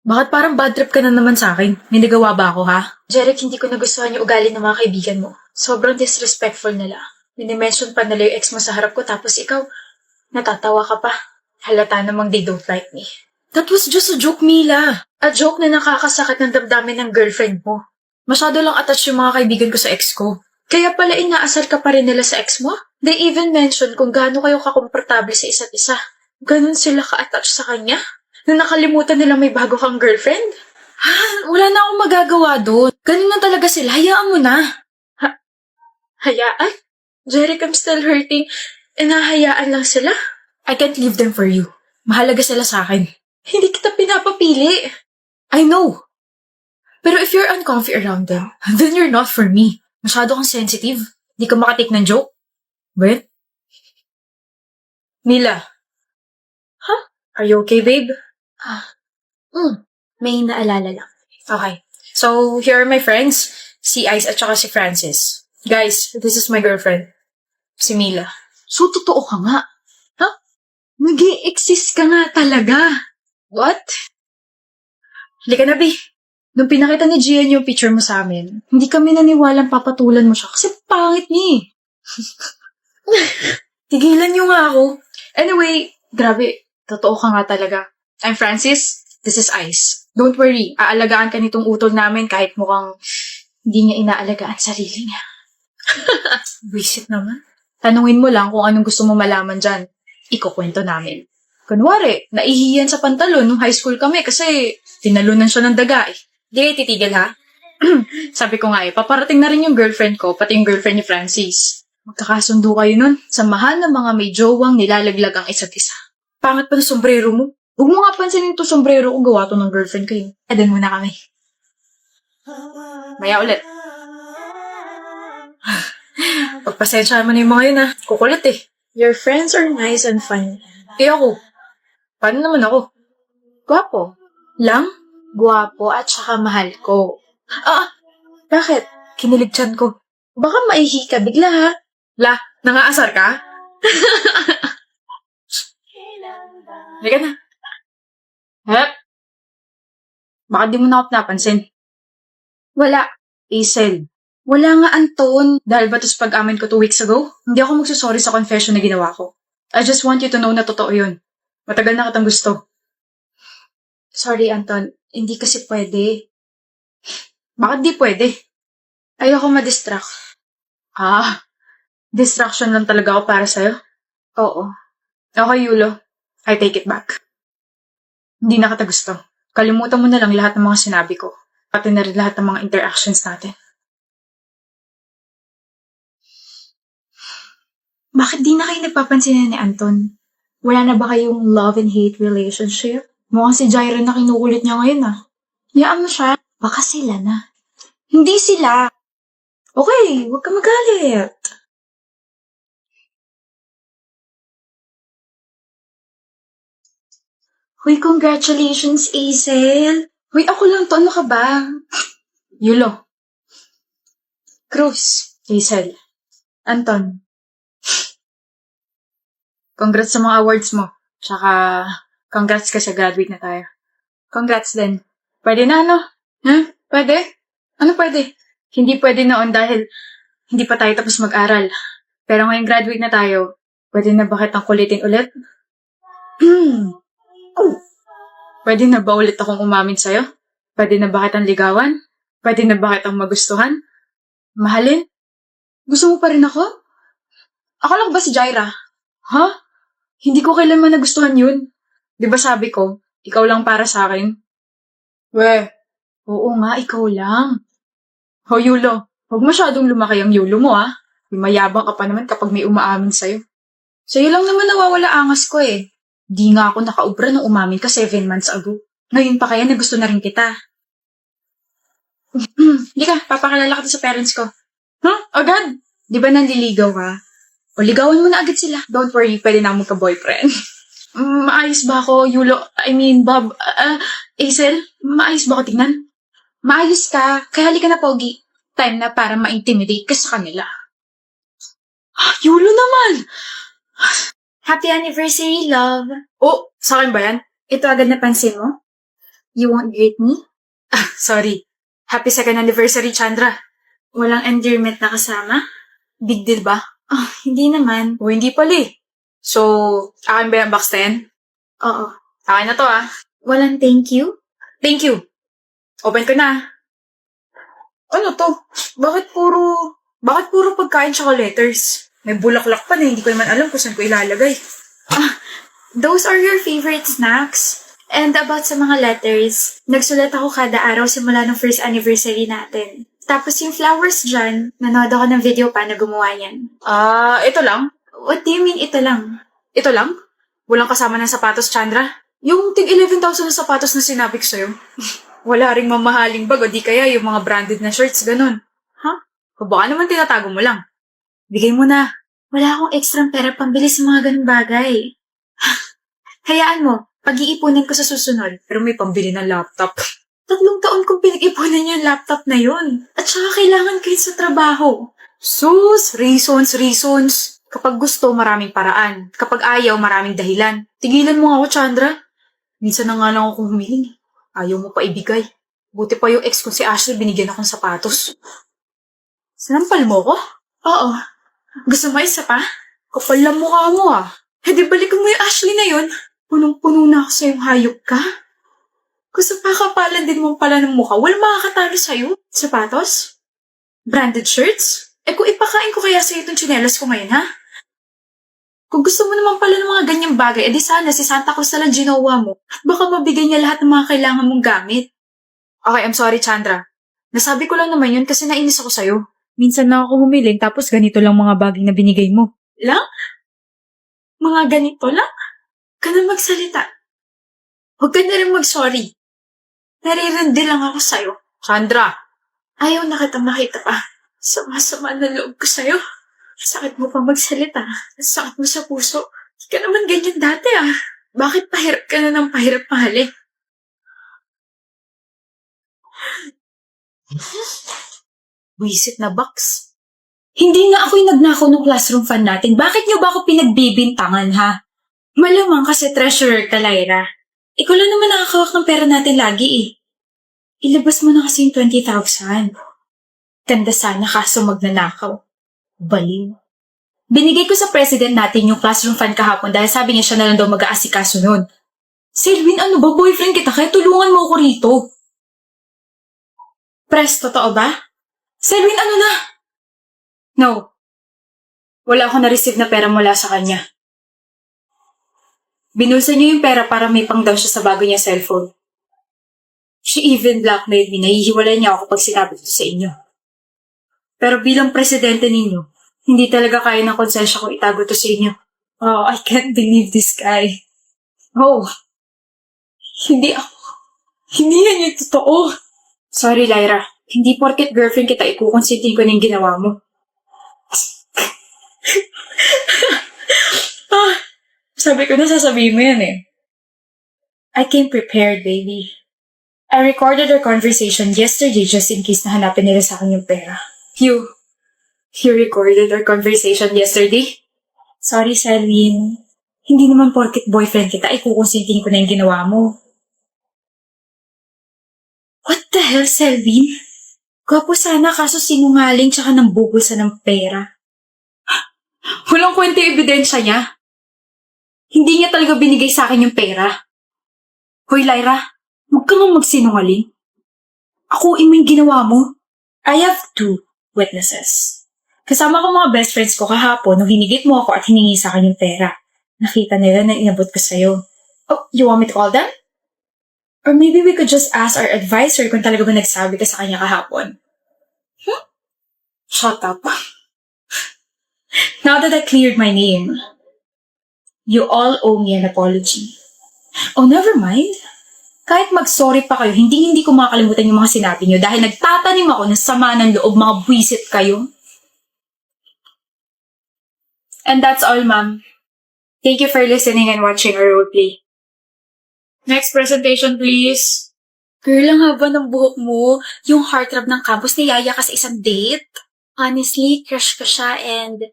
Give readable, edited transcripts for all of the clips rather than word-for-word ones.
Bakit parang bad trip ka na naman sa akin? May nagawa ba ako, ha? Jeric, hindi ko nagustuhan yung ugali ng mga kaibigan mo. Sobrang disrespectful nila. Minimension pa nila yung ex mo sa harap ko tapos ikaw, natatawa ka pa. Halata namang they don't like me. That was just a joke, Mila. A joke na nakakasakit ng damdamin ng girlfriend mo. Masyado lang attached yung mga kaibigan ko sa ex ko. Kaya pala inaasar ka pa rin nila sa ex mo? They even mentioned kung gaano kayo kakomportable sa isa't isa. Ganon sila ka-attach sa kanya? Na nakalimutan nila may bago kang girlfriend? Wala na akong magagawa doon. Ganun na talaga sila. Hayaan mo na. Hayaan? Jeric, I'm still hurting. E nahayaan lang sila? I can't leave them for you. Mahalaga sila sa akin. Hindi kita pinapapili. I know. Pero if you're uncomfy around them, then you're not for me. Masyado kang sensitive. Di ka makatik ng joke. Well? Mila. Huh? Are you okay, babe? May naalala lang. Okay. So, here are my friends. Si Ice at saka si Francis. Guys, this is my girlfriend. Si Mila. So, totoo ka nga. Ha? Nag-i-exist ka nga talaga. What? Halika na, Bi. Nung pinakita ni Gian yung picture mo sa amin, hindi kami naniwalang papatulan mo siya kasi pangit niya eh. Tigilan niyo nga ako. Anyway, grabe. Totoo ka nga talaga. I'm Francis. This is Ice. Don't worry. Aalagaan ka nitong utol namin kahit mukhang hindi niya inaalagaan sarili niya. Visit naman. Tanungin mo lang kung anong gusto mo malaman dyan. Ikukwento namin. Kunwari, naihiyan sa pantalon nung high school kami kasi tinalunan siya ng daga eh. Di kayo titigil ha? Sabi ko nga paparating na rin yung girlfriend ko, pati yung girlfriend ni Francis. Magkakasundo kayo nun. Samahan ng mga may jowang nilalaglag ang isa't isa. Pangat pa ng sombrero mo. Huwag mo nga pansinin to sombrero ko, gawa to ng girlfriend ko yun. Adan muna kami. Maya ulit. Pagpasensya mo na yung mga yun ha. Kukulit eh. Your friends are nice and funny. Eh ako? Paano naman ako? Gwapo. Lang? Gwapo at saka mahal ko. Bakit? Kinilig tiyan ko. Baka maihi ka bigla ha? La, nangaasar ka? Halika na. Hep? Baka di mo na ako napansin. Wala. Hazel. Wala nga, Anton. Dahil ba tos pag-amin ko 2 weeks ago? Hindi ako magsusorry sa confession na ginawa ko. I just want you to know na totoo yun. Matagal na kitang gusto. Sorry, Anton. Hindi kasi pwede. Bakit di pwede? Ayoko ma-distract. Distraction lang talaga ako para sa'yo? Oo. Okay, Yulo. I take it back. Hindi na kita gusto. Kalimutan mo na lang lahat ng mga sinabi ko. Pati na rin lahat ng mga interactions natin. Bakit di na kayo nagpapansin ni Anton? Wala na ba kayong love and hate relationship? Mukhang si Jaira na kinukulit niya ngayon Hayaan mo siya. Baka sila na. Hindi sila. Okay, huwag ka magalit. Huy, congratulations, Hazel. Huy, ako lang to. Ano ka ba? Yulo. Cruz. Hazel. Anton. Congrats sa mga awards mo. Tsaka, congrats ka sa graduate na tayo. Congrats din. Pwede na, ano? Pwede? Ano pwede? Hindi pwede noon dahil hindi pa tayo tapos mag-aral. Pero ngayong graduate na tayo, pwede na ba kitang kulitin ulit? Pwede na ba ulit akong umamin sa'yo? Pwede na ba kitang ligawan? Pwede na ba kitang magustuhan? Mahalin? Gusto mo pa rin ako? Ako lang ba si Jaira? Ha? Hindi ko kailanman nagustuhan yun. Di ba sabi ko, ikaw lang para sa akin? Oo nga, ikaw lang. Ho, Yulo, huwag masyadong lumaki ang Yulo mo May mayabang ka pa naman kapag may umaamin sa'yo. Sa'yo lang naman nawawala angas ko eh. Di nga ako nakaubra nung umamin ka 7 months ago. Ngayon pa kaya na gusto na rin kita. Hindi ka, papakilala ka sa parents ko. Agad? Di ba nanliligaw ka? O ligawan mo na agad sila. Don't worry, pwede na magka-boyfriend. Maayos ba ako, Yulo? Bob, Hazel, maayos ba ako tingnan? Maayos ka, kaya halika na, Pogi. Time na para ma-intimidate ka sa kanila. Yulo naman! Happy anniversary, love. Oh, sa akin ba yan? Ito agad napansin mo? You won't greet me? Sorry. Happy second anniversary, Chandra. Walang endearment na kasama? Big deal ba? Hindi naman. O hindi pala eh. So, akin ba yung box na yan? Oo. Akin na to ah. Walang thank you? Thank you. Open ko na. Ano to? Bakit puro pagkain tsaka letters? May bulaklak pa na hindi ko naman alam kung saan ko ilalagay. Those are your favorite snacks? And about sa mga letters, nagsulat ako kada araw simula ng first anniversary natin. Tapos yung flowers dyan, nanood ako ng video pa na gumawa yan. Ito lang? What do you mean ito lang? Ito lang? Walang kasama ng sapatos, Chandra? Yung tig 11,000 na sapatos na sinabi ko sa'yo. Wala ring mamahaling bag o di kaya yung mga branded na shirts, ganun. O baka naman tinatago mo lang. Bigay mo na. Wala akong extra pera pambili sa mga ganung bagay. Hayaan mo, pag-iipunan ko sa susunod. Pero may pambili ng laptop. 3 taon kong pinag-ipunan yung laptop na yun. At saka kailangan ko yun sa trabaho. Sus, reasons. Kapag gusto, maraming paraan. Kapag ayaw, maraming dahilan. Tigilan mo ako, Chandra. Minsan na nga lang ako humiling. Ayaw mo pa ibigay. Buti pa yung ex ko si Ashley, binigyan akong sapatos. Sinampal mo ko? Oo. Gusto mo isa pa? Kapal lang mukha mo ah. Di balikan mo yung Ashley na yun. Punong-puno na ako sa'yong hayop ka. Gusto pa kapalan din mo pala ng mukha. Walang makakatalo sa'yo. Sapatos? Branded shirts? Kung ipakain ko kaya sa'yo itong tsinelas ko ngayon, ha? Kung gusto mo naman pala ng mga ganyang bagay, edi sana si Santa Claus na lang ginawa mo at baka mabigay niya lahat ng mga kailangan mong gamit. Okay, I'm sorry, Chandra. Nasabi ko lang naman yun kasi nainis ako sa'yo. Minsan lang ako humiling tapos ganito lang mga bagay na binigay mo. Lang? Mga ganito lang? Ka na magsalita. Huwag ka na rin mag-sorry. Naririndi lang ako sa'yo. Chandra! Ayaw na kitang makita pa. Sama-sama na loob ko sa'yo. Sakit mo pa magsalita. Sakit mo sa puso. Hindi ka naman ganyan dati ah. Bakit pahirap ka na ng pahirap mahali? Wisit na box. Hindi nga ako yung nagnakaw ng classroom fan natin. Bakit niyo ba ako pinagbibintangan ha? Malamang kasi treasurer ka, Lyra. Ikaw lang naman nakakawak ng pera natin lagi eh. Ilabas mo na kasi yung 20,000. Ganda sana kaso magnanakaw. Baliw. Binigay ko sa president natin yung classroom fund kahapon dahil sabi niya siya na lang daw mag-aasikaso nun. Selwyn, ano ba? Boyfriend kita kaya tulungan mo ako rito. Pres, totoo ba? Selwyn, ano na? No. Wala akong na-receive na pera mula sa kanya. Binulsa niya yung pera para may pang-down siya sa bago niya cellphone. She even blackmailed me. Nahihiwalay niya ako pag sinabi ito sa inyo. Pero bilang presidente ninyo, hindi talaga kaya ng konsensya ko itago to sa inyo. Oh, I can't believe this guy. Oh, hindi ako. Hindi yan yung totoo. Sorry, Lyra. Hindi porket girlfriend kita ikukonsintin ko na yung ginawa mo. Sabi ko na sasabihin mo yan eh. I came prepared, baby. I recorded our conversation yesterday just in case na hanapin nila sa akin yung pera. You recorded our conversation yesterday? Sorry, Selwyn. Hindi naman porket boyfriend kita, ikukonsintin ko na yung ginawa mo. What the hell, Selwyn? Gwapo sana kaso sinungaling tsaka nang bubulsa ng pera. Walang kwenta yung ebidensya niya. Hindi niya talaga binigay sa akin yung pera. Hoy, Lyra, huwag ka nga magsinungaling. Ako mo yung ginawa mo. I have 2 witnesses. Kasama ko mga best friends ko kahapon nung hinigit mo ako at hiningi sa akin yung pera. Nakita nila na inabot ko sa'yo. Oh, you want me to call them? Or maybe we could just ask our advisor kung talaga ba nagsabi ka sa kanya kahapon. Shut up. Now that I cleared my name, you all owe me an apology. Oh, never mind. Kahit mag-sorry pa kayo, hindi ko makakalimutan yung mga sinabi niyo dahil nagtatanim ako ng sama ng loob, mga buwisit kayo. And that's all, ma'am. Thank you for listening and watching our roleplay. Next presentation, please. Girl, ang haba ng buhok mo. Yung heartthrob ng campus, niyaya ka sa isang date. Honestly, crush ko siya and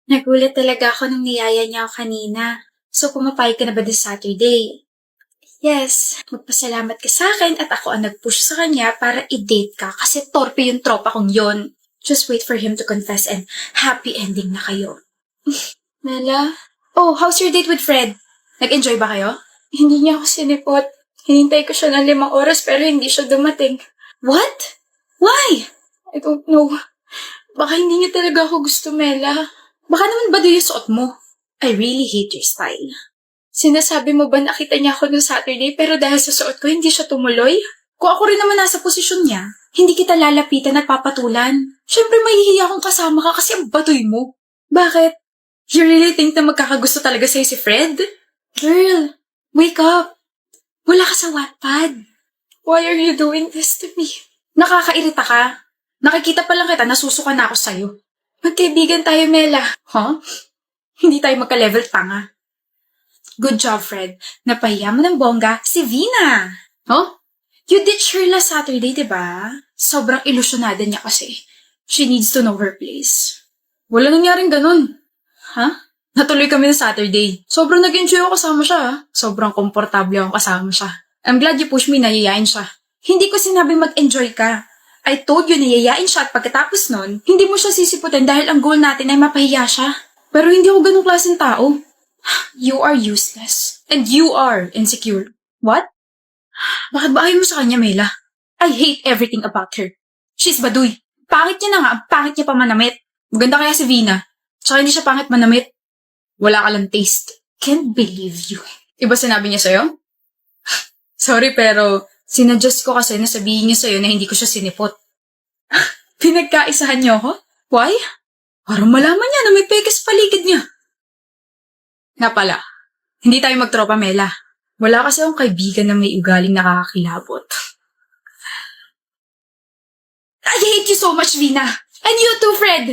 nagulat talaga ako nung niyaya niya ako kanina. So, pumapayag ka na ba this Saturday? Yes, magpasalamat ka sa akin at ako ang nag-push sa kanya para i-date ka kasi torpe yung tropa kong yon. Just wait for him to confess and happy ending na kayo. Mela? Oh, how's your date with Fred? Nag-enjoy ba kayo? Hindi niya ako sinipot. Hinintay ko siya ng 5 oras pero hindi siya dumating. What? Why? I don't know. Baka hindi niya talaga ako gusto, Mela. Baka naman ba yung suot mo? I really hate your style. Sinasabi mo ba nakita niya ako noong Saturday pero dahil sa suot ko hindi siya tumuloy? Kung ako rin naman nasa posisyon niya, hindi kita lalapitan at papatulan. Siyempre mahihiya akong kasama ka kasi ang batoy mo. Bakit? You really think na magkakagusto talaga sa'yo si Fred? Girl, wake up. Wala ka sa Wattpad. Why are you doing this to me? Nakakairita ka. Nakikita pa lang kita, nasusuka na ako sa'yo. Magkaibigan tayo, Mela. Huh? Hindi tayo magka-level tanga. Good job, Fred. Napahiya mo ng bongga si Vina. Huh? You ditched her last Saturday, diba? Sobrang ilusyonada niya kasi. She needs to know her place. Wala nangyaring ganun. Huh? Natuloy kami na Saturday. Sobrang nag-enjoy ako kasama siya. Sobrang komportable akong kasama siya. I'm glad you pushed me na yayain siya. Hindi ko sinabing mag-enjoy ka. I told you na yayain siya at pagkatapos nun, hindi mo siya sisiputin dahil ang goal natin ay mapahiya siya. Pero hindi ako ganung klaseng tao. You are useless. And you are insecure. What? Bakit ba ayaw mo sa kanya, Mela? I hate everything about her. She's baduy. Pangit niya na nga, pangit niya pa manamit. Maganda kaya si Vina. Tsaka hindi siya pangit manamit. Wala ka lang taste. Can't believe you. Iba sinabi niya sa'yo? Sorry pero sinadjust ko kasi na sabihin niya sa'yo na hindi ko siya sinipot. Pinagkaisahan niyo ako? Why? Parang malaman niya na may peke sa paligid niya. Nga pala, hindi tayo magtropa, Mela. Wala kasi akong kaibigan na may ugaling nakakakilabot. I hate you so much, Vina. And you too, Fred.